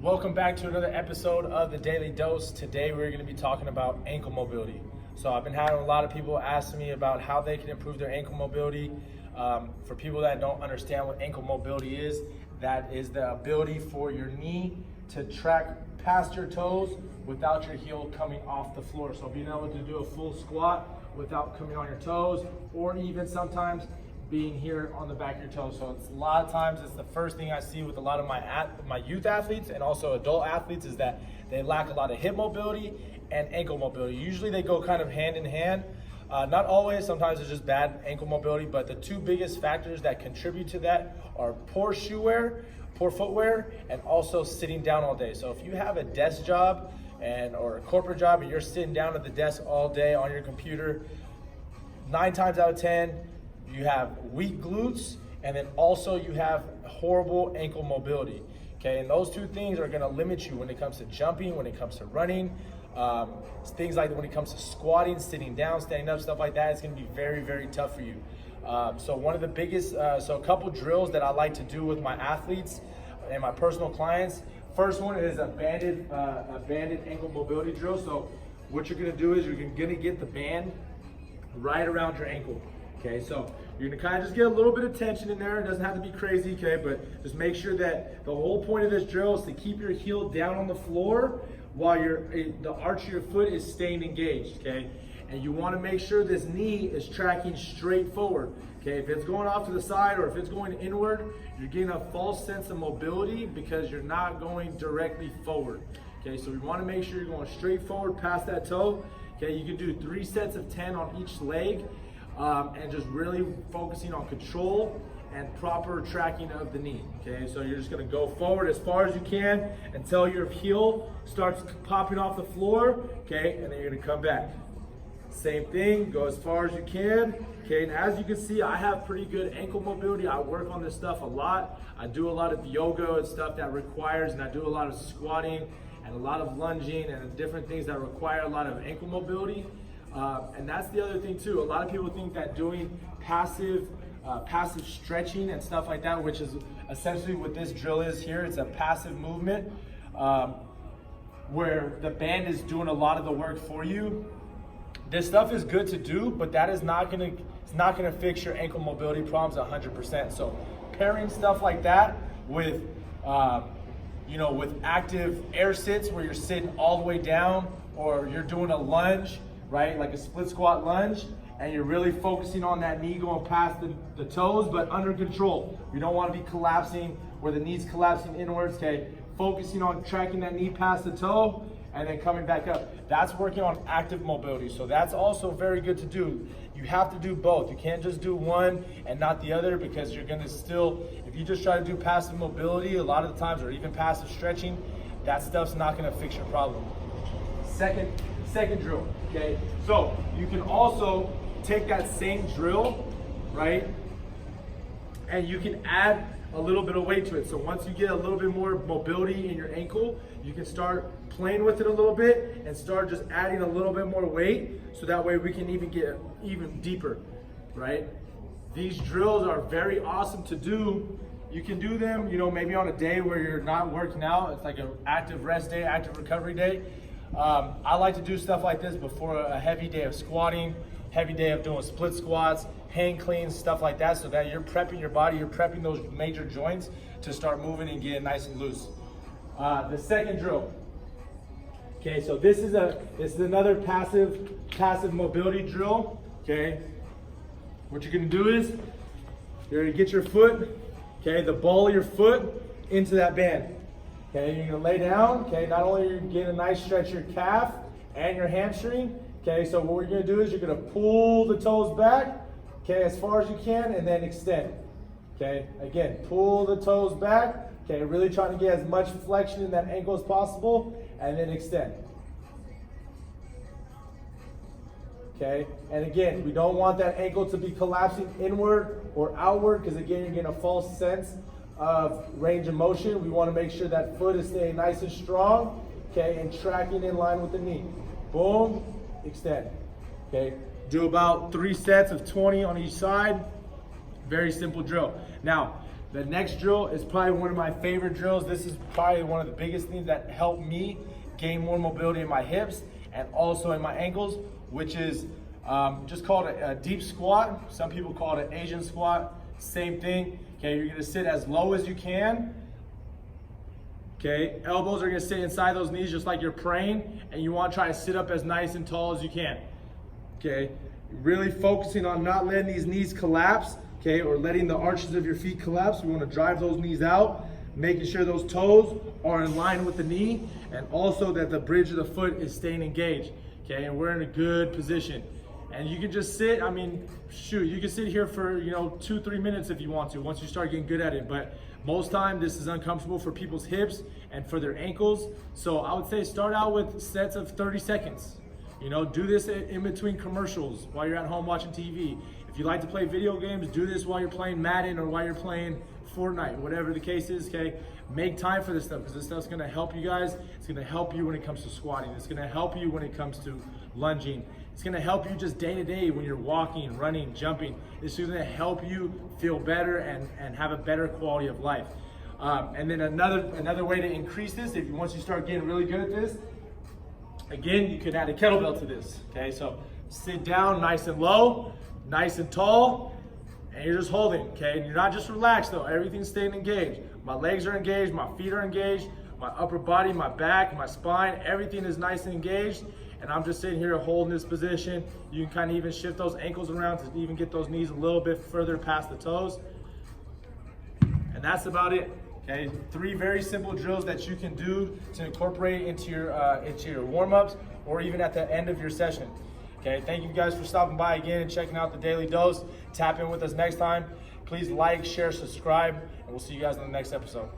Welcome back to another episode of the Daily Dose. Today we're going to be talking about ankle mobility. So I've been having a lot of people asking me about how they can improve their ankle mobility. For people that don't understand what ankle mobility is, that is the ability for your knee to track past your toes without your heel coming off the floor. So being able to do a full squat without coming on your toes, or even sometimes being here on the back of your toes. So it's a lot of times it's the first thing I see with a lot of my youth athletes and also adult athletes is that they lack a lot of hip mobility and ankle mobility. Usually they go kind of hand in hand. Not always, sometimes it's just bad ankle mobility, but the two biggest factors that contribute to that are poor shoe wear, poor footwear, and also sitting down all day. So if you have a desk job or a corporate job and you're sitting down at the desk all day on your computer, 9 times out of 10, you have weak glutes, and then also you have horrible ankle mobility. Okay, and those two things are gonna limit you when it comes to jumping, when it comes to running, things like when it comes to squatting, sitting down, standing up, stuff like that. It's gonna be very, very tough for you. So one of the biggest, so a couple drills that I like to do with my athletes and my personal clients. First one is a banded ankle mobility drill. So what you're gonna do is you're gonna get the band right around your ankle. Okay, so you're gonna kind of just get a little bit of tension in there. It doesn't have to be crazy, okay, but just make sure that the whole point of this drill is to keep your heel down on the floor while the arch of your foot is staying engaged, okay? And you wanna make sure this knee is tracking straight forward, okay? If it's going off to the side or if it's going inward, you're getting a false sense of mobility because you're not going directly forward, okay? So we wanna make sure you're going straight forward past that toe, okay? You can do 3 sets of 10 on each leg. And just really focusing on control and proper tracking of the knee, okay? So you're just gonna go forward as far as you can until your heel starts popping off the floor, okay? And then you're gonna come back. Same thing, go as far as you can, okay? And as you can see, I have pretty good ankle mobility. I work on this stuff a lot. I do a lot of yoga and stuff that requires, and I do a lot of squatting and a lot of lunging and different things that require a lot of ankle mobility. And that's the other thing too. A lot of people think that doing passive stretching and stuff like that, which is essentially what this drill is here. It's a passive movement where the band is doing a lot of the work for you. This stuff is good to do, but that is not gonna fix your ankle mobility problems 100%. So pairing stuff like that with with active air sits where you're sitting all the way down, or you're doing a lunge, right? Like a split squat lunge, and you're really focusing on that knee going past the toes, but under control. You don't want to be collapsing where the knee's collapsing inwards, okay? Focusing on tracking that knee past the toe and then coming back up. That's working on active mobility. So that's also very good to do. You have to do both. You can't just do one and not the other, because you're gonna still, if you just try to do passive mobility a lot of the times, or even passive stretching, that stuff's not gonna fix your problem. Second drill, okay? So you can also take that same drill, right? And you can add a little bit of weight to it. So once you get a little bit more mobility in your ankle, you can start playing with it a little bit and start just adding a little bit more weight, so that way we can even get even deeper, right? These drills are very awesome to do. You can do them, maybe on a day where you're not working out. It's like an active rest day, active recovery day. I like to do stuff like this before a heavy day of squatting, heavy day of doing split squats, hang cleans, stuff like that, so that you're prepping your body, you're prepping those major joints to start moving and getting nice and loose. The second drill. Okay, so this is another passive mobility drill. Okay, what you're gonna do is you're gonna get your foot, okay, the ball of your foot into that band. Okay, you're gonna lay down. Okay, not only are you getting a nice stretch your calf and your hamstring. Okay, so what we're gonna do is you're gonna pull the toes back, okay, as far as you can, and then extend. Okay, again, pull the toes back. Okay, really trying to get as much flexion in that ankle as possible, and then extend. Okay, and again, we don't want that ankle to be collapsing inward or outward, because again, you're getting a false sense of range of motion. We want to make sure that foot is staying nice and strong, okay, and tracking in line with the knee. Boom, extend. Okay, do about 3 sets of 20 on each side. Very simple drill. Now, The next drill is probably one of my favorite drills. This is probably one of the biggest things that helped me gain more mobility in my hips and also in my ankles, which is just called a deep squat. Some people call it an Asian squat. Same thing. Okay, you're gonna sit as low as you can. Okay, elbows are gonna sit inside those knees just like you're praying, and you wanna try to sit up as nice and tall as you can. Okay, really focusing on not letting these knees collapse, okay, or letting the arches of your feet collapse. We wanna drive those knees out, making sure those toes are in line with the knee, and also that the bridge of the foot is staying engaged, okay, and we're in a good position. And you can just sit, I mean, shoot, you can sit here for, 2-3 minutes if you want to, once you start getting good at it. But most time, this is uncomfortable for people's hips and for their ankles. So I would say start out with sets of 30 seconds. Do this in between commercials while you're at home watching TV. If you like to play video games, do this while you're playing Madden or while you're playing Fortnite, whatever the case is, okay? Make time for this stuff, because this stuff's gonna help you guys. It's gonna help you when it comes to squatting. It's gonna help you when it comes to lunging. It's gonna help you just day to day when you're walking, running, jumping. It's gonna help you feel better and have a better quality of life. And then another way to increase this, once you start getting really good at this, again, you can add a kettlebell to this, okay? So sit down nice and low, nice and tall, and you're just holding, okay? And you're not just relaxed though, everything's staying engaged. My legs are engaged, my feet are engaged, my upper body, my back, my spine, everything is nice and engaged. And I'm just sitting here holding this position. You can kind of even shift those ankles around to even get those knees a little bit further past the toes. And that's about it. Okay, 3 very simple drills that you can do to incorporate into your warm-ups or even at the end of your session. Okay, thank you guys for stopping by again and checking out the Daily Dose. Tap in with us next time. Please like, share, subscribe, and we'll see you guys in the next episode.